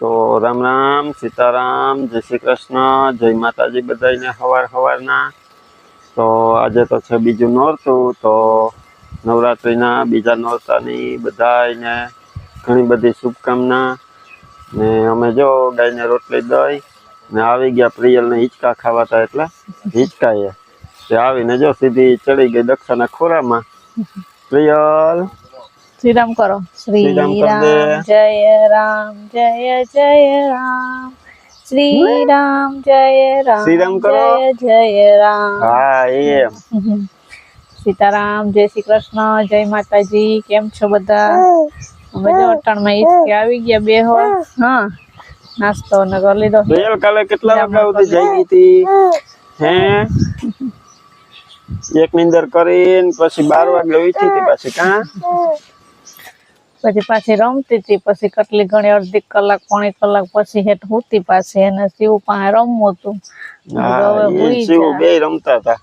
તો રામ રામ સીતારામ જય શ્રી કૃષ્ણ જય માતાજી બધાને હવારના તો આજે તો છે બીજું નોરતું તો નવરાત્રિના બીજા નોરતાની બધાને ઘણી બધી શુભકામના ને અમે જો ગાયને રોટલી દઈ ને આવી ગયા પ્રિયલને હિંચકા ખાવાતા એટલે હિંચકાએ તે આવીને જો સીધી ચડી ગઈ દક્ષાના ખોરામાં પ્રિયલ श्री राम करो श्री राम जय राम जय जय राम श्री राम जय राम श्री राम करो जय राम हाँ ये सीताराम जय श्री कृष्ण जय माताजी केम छो बधा અમે જો અટણ માં ઈસકે આવી ગયા બે હો હા નાસ્તો ન કરી લીધો પ્રિયલ કાલે કેટલા વાગ્યા સુધી જઈ ગઈ હતી હે એક નિંદર કરીને પછી 12 વાગે ઉઠી હતી પાછી કા પછી પાછી રમતી હતી પછી કેટલી ઘણી અડધી કલાક પોણી કલાક પછી હેઠ હુતી પાછી એને શિવ પાસે રમવું હતું શિવ બે રમતા હતા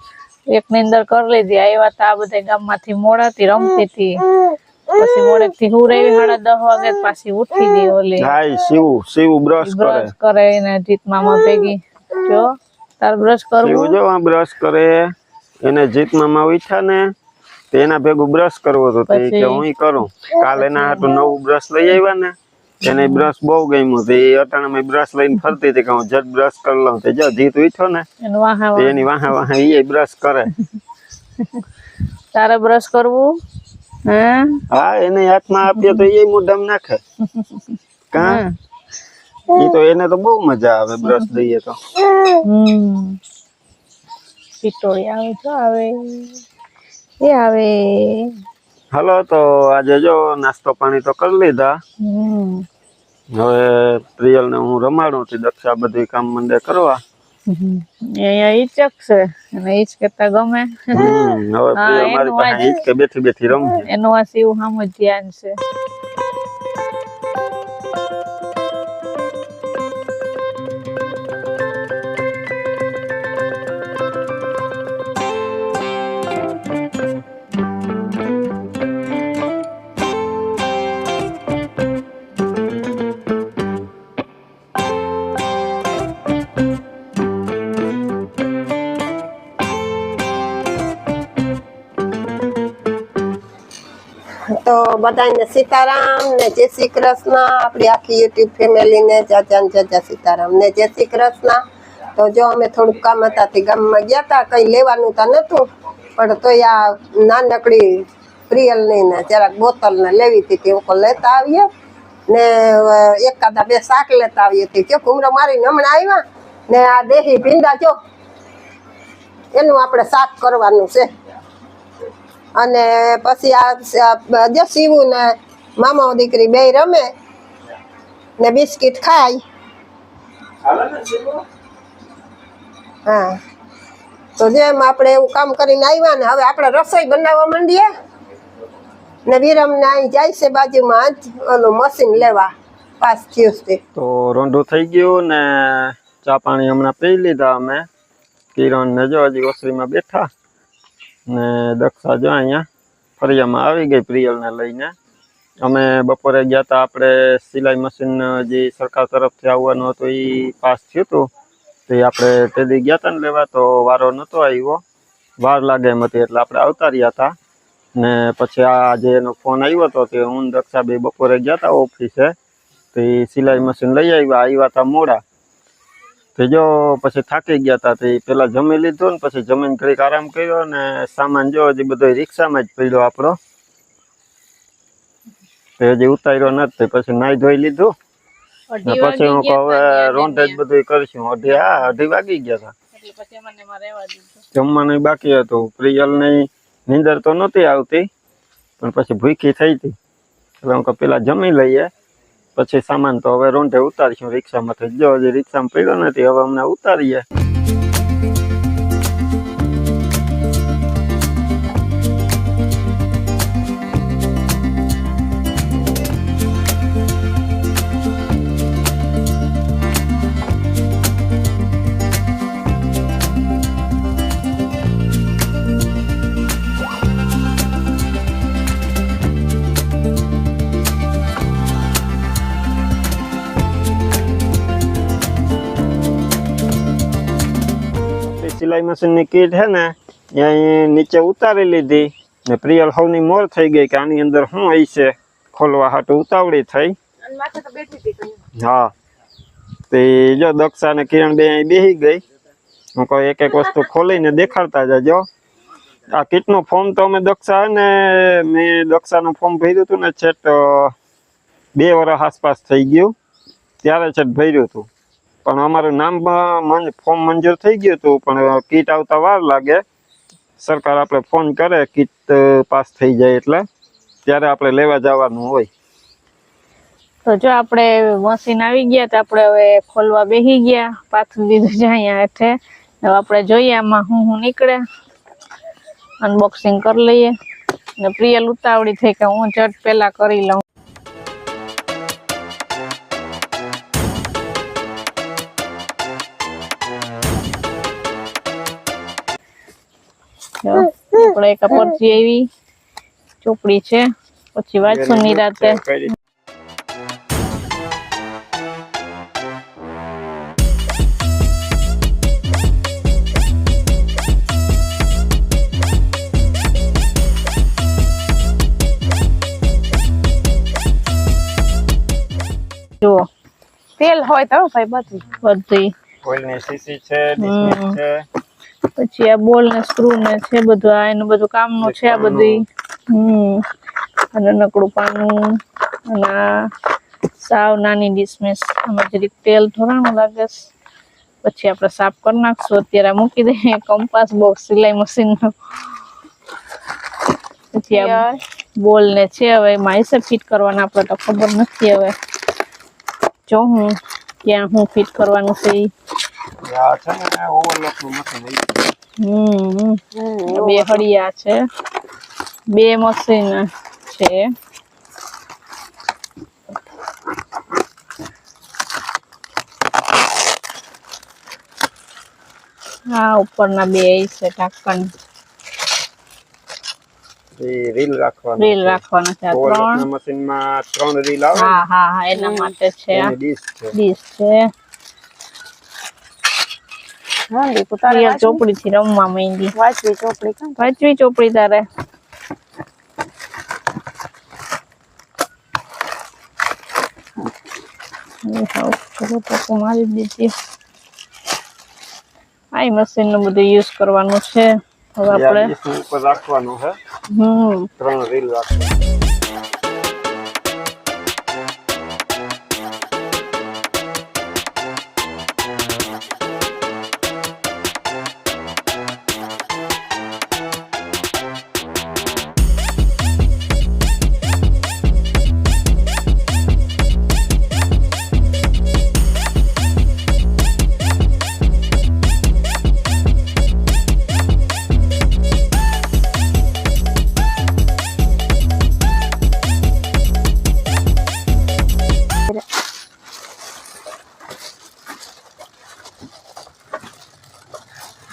એક નિંદર કરી લીધી આવ્યા તા આ બધા ગામમાંથી મોડાથી રમતી હતી પછી મોડેક થી હું રેવી 10:30 વાગે પાછી ઉઠી ગઈ ઓલી હા શિવ બ્રશ કરે ને જીત મામા ભેગી જો તાર બ્રશ કરવું શિવ જો આ બ્રશ કરે એને જીત મામા ઉઠ્યા ને તેના ભેગું બ્રશ કરવો તો તે કે હું કરું કાલે એના હાટું નવું બ્રશ લઈ આવ્યા ને એને બ્રશ બહુ ગમ્યું તે અટાણે બ્રશ લઈને ફરતી હતી કે હું જટ બ્રશ કરી લઉં તે જો જીત ઉઠ્યો ને એની વાહે એ બ્રશ કરે તારે બ્રશ કરવું હે હા એને હાથમાં આપીએ તો એ મોઢામાં નાખે કા એ તો એને તો બહુ મજા આવે બ્રશ દઈએ તો પિટોળી આવે તો આવે એ આવે હાલો તો આજે જો નાસ્તો પાણી તો કરી લીધા હવે પ્રિયલ ને હું રમાડું છું દક્ષા બધું કામ મંડે કરવા અહીંયા ઈચક છે અને ઈચ કરતા ગમે હવે પ્રિયલ મારી પાસે ઈચ કે બેઠી રમે એનું આ શિવ સામ જ ધ્યાન છે તો બધાને સીતારામ ને જય શ્રી કૃષ્ણ આપણી આખી યુટ્યુબ ફેમિલી ને જય સીતારામ ને જય શ્રી કૃષ્ણ તો જો અમે થોડુંક કામ હતા તે ગામમાં ગયા હતા કઈ લેવાનું તો નતું પણ તોય આ નાનકડી પ્રિયલની ને જરાક બોતલ ને લેવી હતી તે લોકો લેતા આવીએ ને એકાદા બે શાક લેતા આવીએ હતી કે ઘૂમરો મારીને હમણાં આવ્યા ને આ દેહી ભીંડા જો એનું આપણે શાક કરવાનું છે અને પછી આ જે શિવું ને મામા દીકરી બે રમે ને બિસ્કિટ ખાય હા તો જેમ આપણે એવું કામ કરીને આવ્યા ને હવે આપણે રસોઈ બનાવવા માંડીએ ને વિરમ ને અહીં જાય છે બાજુમાં જ ઓલું મશીન લેવા પાસ થયું છે તો રોંઢું થઈ ગયું ને ચા પાણી હમણાં પી લીધા અમે કિરણ ને જો હજી ઓસરીમાં બેઠા ને દક્ષા જો અહીંયા ફરિયામાં આવી ગઈ પ્રિયલને લઈને અમે બપોરે ગયા હતા આપણે સિલાઈ મશીન જે સરકાર તરફથી આવવાનું હતું એ પાસ થયું હતું તો આપણે તે દી ગયા હતા ને લેવા તો વારો નહોતો આવ્યો વાર લાગે એમ હતી એટલે આપણે આવતા રહ્યા હતા ને પછી આ જે એનો ફોન આવ્યો હતો તે હું દક્ષા બે બપોરે ગયા હતા ઓફિસે તો એ સિલાઈ મશીન લઈ આવ્યા હતા મોડા તે જો પછી થાકી ગયા હતા તે પેલા જમી લીધું ને પછી જમીન ઘડીક આરામ કર્યો ને સામાન જો હજી બધો રિક્ષામાં જ પડ્યો આપણો તે હજી ઉતાર્યો નથી પછી નાઈ ધોઈ લીધું ને પછી હું હવે રોંઢે જ બધું કરીશું 2:30 વાગી ગયા હતા જમવાનું બાકી હતું પ્રિયલ ની નીંદર તો નહોતી આવતી પણ પછી ભૂખી થઈ હતી એટલે હું પેલા જમી લઈએ પછી સામાન તો હવે રોંઢે ઉતારીશું રિક્ષામાંથી જો હજી રિક્ષામાં પડ્યો નથી હવે અમને ઉતારીએ સિલાઈ મશીનની કીટ છે ને એ અહીં નીચે ઉતારી લીધી ને પ્રિયલ હવની મોર થઈ ગઈ કે આની અંદર શું હોય છે ખોલવા હાટું ઉતાવળી થઈ. હા તે જો દક્ષા ને કિરણ બે અહીં બેસી ગઈ. હું કહું એક એક વસ્તુ ખોલીને દેખાડતા જજો. આ કીટનું ફોર્મ તો અમે દક્ષા ને મેં દક્ષાનું ફોર્મ ભર્યું હતું ને છેટ 2 વર્ષ આસપાસ થઈ ગયું ત્યારે છેટ ભર્યું હતું પણ અમારું નામ ફોર્મ મંજૂર થઈ ગયું હતું પણ કીટ આવતા વાર લાગે. સરકાર આપણે ફોન કરે કીટ પાસ થઈ જાય એટલે ત્યારે આપણે લેવા જવાનું હોય. તો જો આપણે મશીન આવી ગયા તો આપણે હવે ખોલવા બેસી ગયા. પાથરી દીધું છે અહીંયા હેઠે. હવે આપણે જોઈએ આમાં હું નીકળે. અનબોક્સિંગ કરી લઈએ ને પ્રિયલ ઉતાવળી થઈ કે હું ઝટ પેલા કરી લઉં. આપણે એક પરચી આવી ચોપડી છે પછી વાંચશું નિરાતે. જુઓ તેલ હોય તો ભાઈ બધી ઓઇલની શીશી છે, ડિસ્મિસ છે, પછી આ બોલ ને સ્ક્રૂ ને છે બધું. આ એનું બધું કામનું છે આ બધી. અને નકડું પાનું અને સાવ નાની ડિસ્મિસ. આમાં જરીક તેલ થોડાનું લાગે. પછી આપણે સાફ કરી નાખશું. અત્યારે મૂકી દઈએ કંપાસ બોક્સ સિલાઈ મશીન નો. પછી આ બોલ ને છે હવે એમાં હશે ફિટ કરવાના. આપણે તો ખબર નથી હવે જો હું ક્યાં હું ફિટ કરવાનું છે. આ છે ને ઓવરલોકનું મશીન બે હળિયા છે, 2 મશીન છે. હા ઉપરના 2 છે ઢાંકણ. રીલ રાખવાનું છે. આ 3 મશીનમાં 3 રીલ આવે. હા એના માટે છે. આ ડીશ છે. ચોપડી થી રમવા માંડી. વાંચવી ચોપડી તારે. મારી દીધી. આ મશીન નું બધું યુઝ કરવાનું છે. હવે આપણે ઉપર રાખવાનું છે. 3 રીલ રાખવાનું.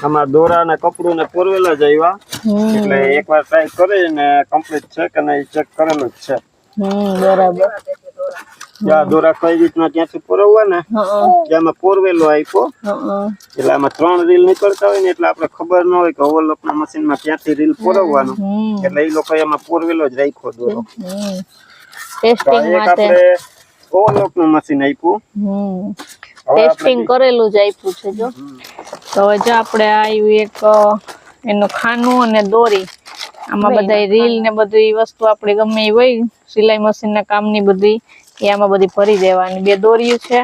આમાં દોરા ને કપડું ને પોરવેલા જ આવ્યા એટલે એકવાર ટ્રાય કરીને કમ્પ્લીટ છે કે નહીં ચેક કરેલું જ છે. બરાબર. જ્યાં દોરા કઈ રીતના ત્યાંથી પોરવવા ને જેમાં પોરવેલો આપ્યો એટલે આમાં 3 રીલ નીકળતા હોય ને એટલે આપણે ખબર ન હોય કે ઓવરલોક ના મશીન માં ક્યાંથી રીલ પોરવવાનું એટલે એ લોકો એમાં પોરવેલો જ રાખ્યો દોરો. ટેસ્ટિંગ માટે આપણે ઓવરલોક નું મશીન આપ્યું. ટેસ્ટિંગ કરેલું જ આપ્યું છે જો. તો હવે જો આપણે આવ્યું એક એનું ખાનું અને દોરી. આમાં બધા રીલ ને બધી વસ્તુ આપણે ગમે એ હોય સિલાઈ મશીન ના કામની બધી એ આમાં બધી ભરી દેવાની. 2 દોરીયું છે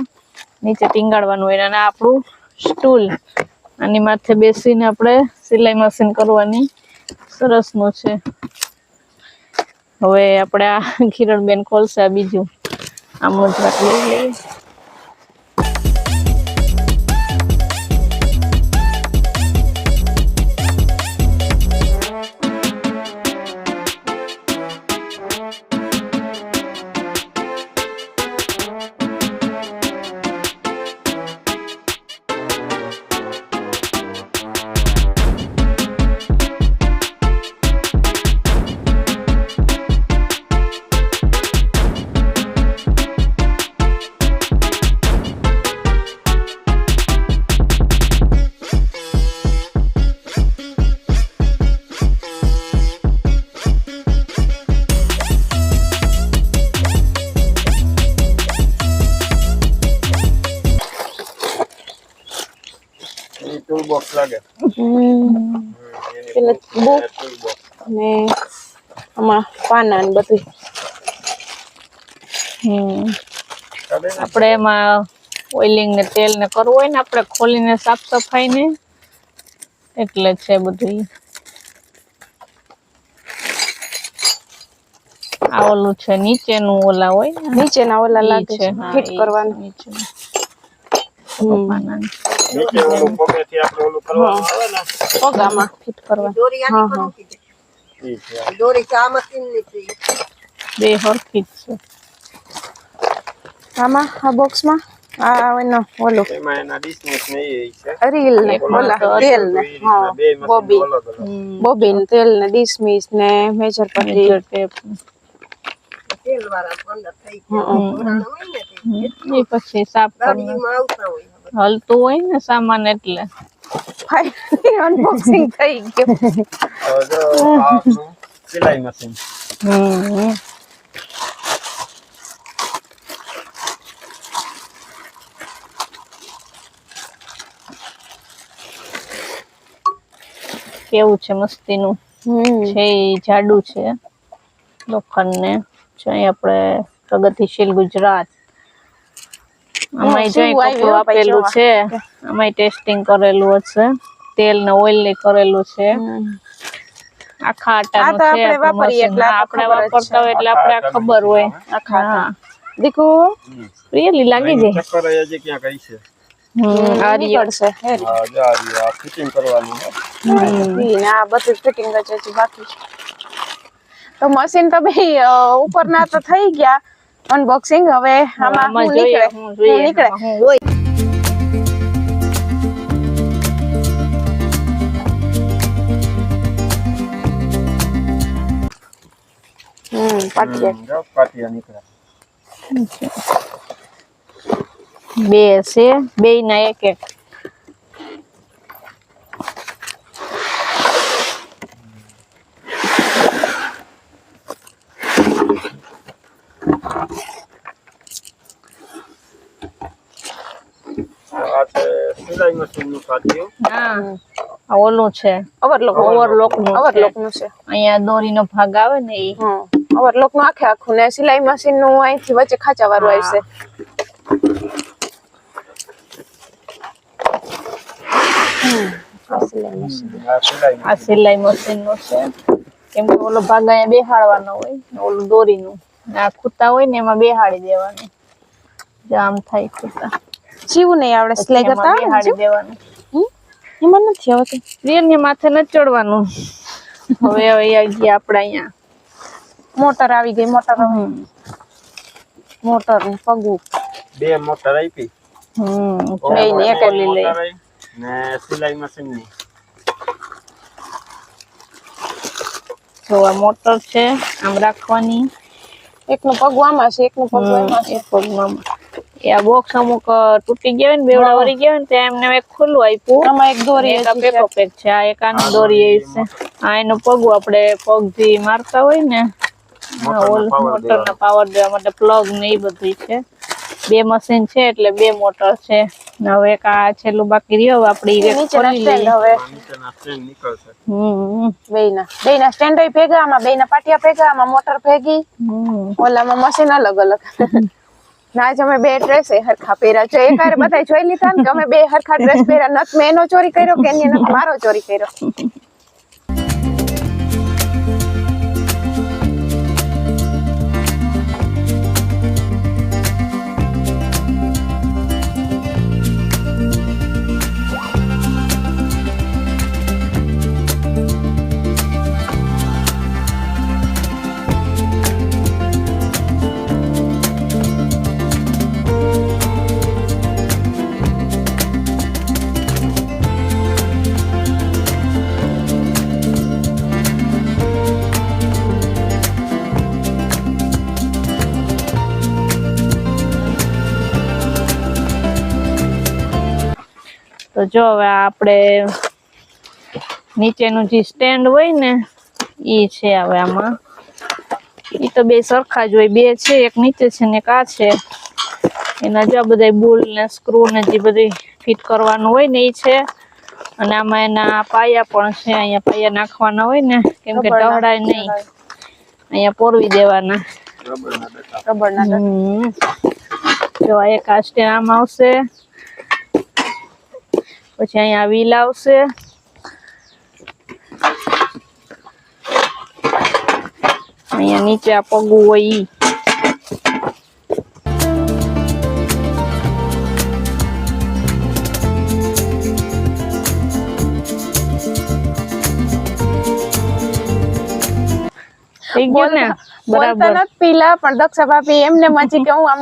નીચે ટીંગાડવાનું હોય અને આપણું સ્ટૂલ આની માથે બેસીને આપણે સિલાઈ મશીન કરવાની. સરસ નું છે. હવે આપણે આ કિરણબેન ખોલશે આ બીજું. આમ જ લઈ લઈએ. ટૂલ બોક્સ લાગે પેલા બુક ટૂલ બોક્સ ને આમાં પાના ને બધું. આપણે એમાં ઓઇલિંગ ને તેલ ને કરવું હોય ને આપણે ખોલીને સાફ સફાઈ ને એટલે છે બધું આ ઓલું છે નીચેનું ઓલા હોય ને નીચેના ઓલા ઈ લાગે છે હા, ફિટ ઈ કરવાનું. નીચેનું. પાનાનું. નીચે ઓલું પગેથી આપણે ઓલું કરવાનું આવે ને પગામાં ફિટ કરવા. દોરી આની પર મૂકી દે. ઈ છે દોરી ચા મશીન ની છે. બે હરખી જ છે આમાં આ બોક્સમાં આ એનો ઓલો એમાં એના ડિસ્મિસ ને એ છે રીલ ને ઓલા તેલ ને હા બે મશીન બોબી અલગ અલગ બોબીન તેલ ને ડિસમિસ ને મેજર પટ્ટી. મેજર ટેપ તેલ વાળા અંદર થઈ ગયા ધોરણ હોય ને તે એ પછી સાફ કરવાનું ગાડીમાં આવતા હોય. હલતું હોય ને સામાન એટલે ફાઇનલી અનબોક્સિંગ થઈ ગયું. હવે જો આ આપણું સિલાઈ મશીન કેવું છે મસ્તીનું છે ઈ જાડું છે લોખંડ ને અહીં આપણે પ્રગતિશીલ ગુજરાત આમાં શું જો કપડું આવ્યું ભાઈ આપેલું જોવા. છે આમાં ટેસ્ટિંગ કરેલું હશે તેલ ને ઓઇલ ને કરેલું છે આખા આ તો આટાનું છે આપણે વાપરીએ એટલે આપણે ખબર જ વાપરતા હોય એટલે આપણે આ ખબર હોય આખા હા દીકુ રિયલી લાગી જાય ચક્કર હજી ક્યાં કઈ છે આ રહ્યો. નીકળશે હેરી. હા જો આ રહ્યું, આ ફિટિંગ કરવાનું છે. ને આ બધું ફિટિંગ જ હજી બાકી છે. તો મશીન તો બે ઉપરના તો થઈ ગયા અનબોક્સિંગ. હવે આમાં આમાં શું જોઈએ નીકળે હું જોઈએ શું નીકળે આમાં હું હોય પાટિયા. જો પાટિયા નીકળ્યા બે છે બે ના એક એક આ છે સિલાઈ મશીન નું પાટિયું હા આ ઓલું છે ઓવરલોક ઓવરલોક નું ઓવરલોક નું છે. અહીંયા દોરીનો ભાગ આવે ને ઈ ઓવરલોક નું આખે આખું ને સિલાઈ મશીન નું અહીંથી વચ્ચે ખાંચા વાળું આવશે. આ સિલાઈ આ સિલાઈ મશીન નું છે કેમ કે ઓલો ભાગ અહીંયા બેહાડવાનો હોય ને ઓલું દોરીનું ને આ ખૂતા હોય ને એમાં બેહાડી દેવાનું જામ થાય ખૂતા જીવું નહીં આવડે સિલાઈ એમાં કરતા બેહાડી દેવાનું એમાં નથી આવતું. પ્રિયની માથે ન ચડવાનું હવે આ ગયા આપણે અહીંયા મોટર આવી ગઈ. મોટર ને પગું બે મોટર આપી બેયને એક ઓલી લઈ મોટર આઈ ને સિલાઈ મશીન ની જો આ મોટર છે આમ રાખવાની એકનું પગું આમાં છે એકનું પગું એમાં છે. એ પગમાં એ આ બોક્સ અમુક તૂટી ગયા હોય ને બેવડા વળી ગયા હોય ને ત્યાં એમને એક ખુલ્લું આપ્યું આમાં એક દોરી એક આ પેકો પેક છે આ એક આની દોરી એવી છે આ એનું પગું આપણે પગથી મારતા હોય ને મોટરના પાવર દેવા માટે પ્લગ ને એ બધું છે. બે મશીન છે એટલે બે મોટર છે ને હવે એક આ છેલ્લું બાકી રહ્યો આપણે ઈ નીચેના ખોલી સ્ટેન્ડ લઈએ. હવે નીચેના સ્ટેન્ડ નીકળશે બેયના સ્ટેન્ડ ભેગા આમાં બેયના પાટિયા ભેગા આમાં મોટર ભેગી ઓલામાં મશીન અલગ અલગ. ના જ અમે બે ડ્રેસ હરખા પહેર્યા છે. એક હારે બધા જોઈ લીધા ને કે અમે બે હરખા ડ્રેસ પહેર્યા. નત મેં એનો ચોરી કર્યો કે એની નત મારો ચોરી કર્યો. તો જો હવે આપણે નીચેનું જે સ્ટેન્ડ હોય ને ઈ છે હવે આમાં ઈ તો બે સરખા જ હોય બે છે એક નીચે છે ને એક આ છે એના જો બધા બોલ ને સ્ક્રૂ ને જે બધી ફિટ કરવાનું હોય ને ઈ છે અને આમાં એના પાયા પણ છે, અહીંયા પાયા નાખવાના હોય ને કેમ કે ટહડાય નહીં, અહીંયા પોરવી દેવાના. રબરના જો આ એક આ સ્ટેન્ડ આમ આવશે, પછી અહીંયા વ્હીલ આવશે, અહીંયા નીચે આ પગું હોય ઈ. થઈ ગયું ને બોલતા બરાબર. નથી પીલા, પણ દક્ષા ભાભી એમને મજી કે હું આમ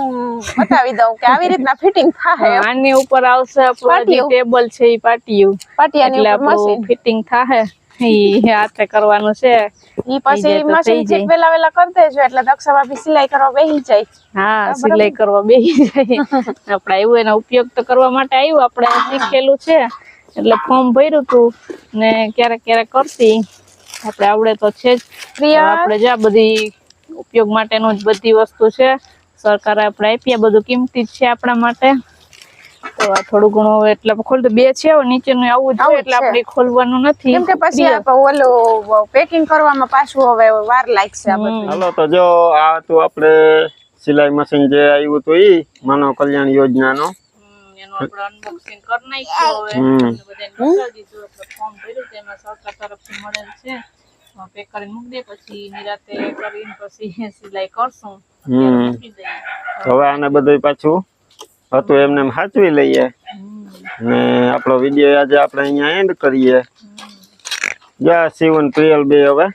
બતાવી દઉં કે આવી રીતના ફિટિંગ થાય. આની ઉપર આવશે આપણું જે ટેબલ છે ઈ પાટિયું, પાટિયાની એટલે ઉપર આપણું મશીન, ફિટિંગ થાય ઈ હાથે કરવાનું છે. ઈ પછી થઈ જાય તો મશીન થઈ ચેક જાય. વેલા વેલા કરી દેજો એટલે દક્ષા ભાભી સિલાઈ કરવા બેસી જાય. હા, સિલાઈ કરવા બેસી જાય. આપણે આવ્યું એનો ઉપયોગ તો કરવા માટે આવ્યું, આપણે શીખેલું છે એટલે ફોર્મ ભર્યું હતું ને ક્યારેક ક્યારેક કરતી, આપણે આવડે તો છે જ. પ્રિયા આપણે જ્યાં બધી ઉપયોગ માટેનું જ બધી વસ્તુ છે, સરકારે આપણે આપી, આ બધું કિંમતી જ છે આપણા માટે. તો આ થોડું ઘણું હવે એટલે ખોલતું બે છે, હવે નીચેનું આવવું જ જોઈએ એટલે આપણે ખોલવાનું નથી. કેમ કે પછી આપણે ઓલું પેકિંગ કરવામાં પાછું હવે વાર લાગશે આ બધું. હાલો તો જો આ તો આપણે સિલાઈ મશીન જે આવ્યું હતું ઈ માનવ કલ્યાણ યોજનાનો. એનું આપણે અનબોક્સિંગ કરી નાખ્યું. હવે બધાને બતાવી દીધું, આપણે ફોર્મ ભર્યું તેમાં સરકાર તરફથી મળેલ છે, પેક કરીને મૂકી દે, પછી નિરાતે કરીને પછી સિલાઈ કરશું. મૂકી દઈએ. હવે આને બધું પાછું હતું એમને એમ સાચવી લઈએ ને આપણો વિડીયો આજે આપણે અહીંયા એન્ડ કરીએ. જા શિવન પ્રિયલ બે હવે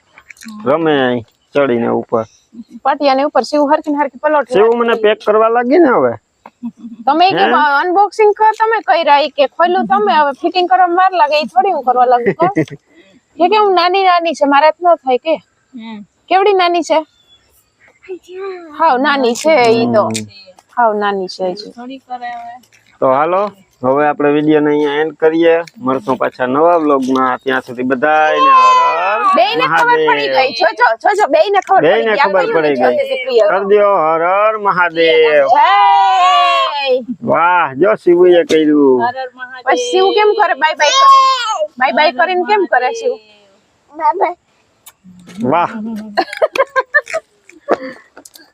રમે અહીં ચડીને ઉપર. પાટિયાની ઉપર સીવ હરખી હરખી પલોટ. શિવ મને પેક કરવા લાગી ને હવે. તમે કે અનબોક્સિંગ તમે કર્યા ઈ કે ખોલ્યું તમે, હવે ફિટિંગ કરવામાં વાર લાગે ઈ થોડી હું કરવા લાગુ કે હું નાની નાની છે મારે ન થાય કે કેવડી નાની છે, હાવ નાની છે ઈ તો, હાવ નાની છે હજી. થોડી કરે હવે. તો હાલો હવે આપણે વિડીયોને અહીંયા એન્ડ કરીએ, મળશું પાછા નવા વ્લોગમાં. ત્યાં સુધી બધાયને હર હર બેયને ખબર પડી ગઈ, જોજો બેયને ખબર પડી બેયને ગઈ. ખબર પડી ગઈ. કરી દ્યો હર હર મહાદેવ. જય. વાહ, જો શિવુએ કર્યું. હર હર મહાદેવ. પછી શિવ કેમ કરે બાય બાય કરીને કેમ કરે શિવ? વાહ.